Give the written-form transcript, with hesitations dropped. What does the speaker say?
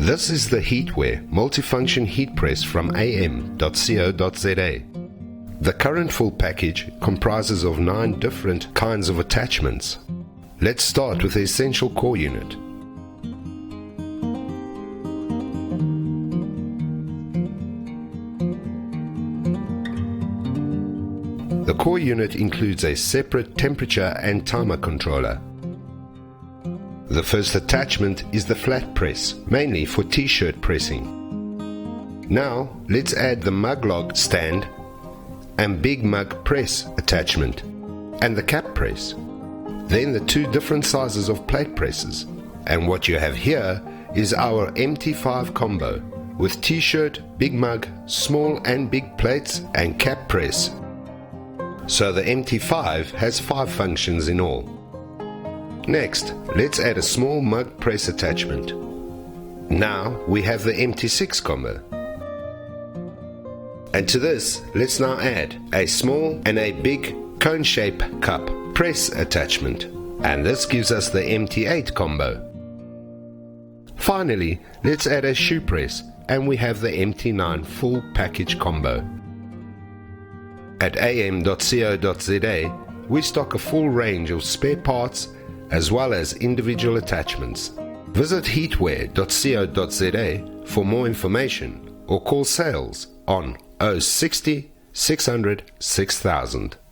This is the Heatware Multifunction Heat Press from AM.CO.za. The current full package comprises of 9 different kinds of attachments. Let's start with the essential core unit. The core unit includes a separate temperature and timer controller. The first attachment is the flat press, mainly for t-shirt pressing. Now let's add the mug log stand and big mug press attachment and the cap press. Then the 2 different sizes of plate presses. And what you have here is our MT5 combo with t-shirt, big mug, small and big plates and cap press. So the MT5 has 5 functions in all. Next, let's add a small mug press attachment. Now we have the MT6 combo. And to this, let's now add a small and a big cone shape cup press attachment. And this gives us the MT8 combo. Finally, let's add a shoe press and we have the MT9 full package combo. At am.co.za, we stock a full range of spare parts as well as individual attachments. Visit heatware.co.za for more information or call sales on 060 600 6000.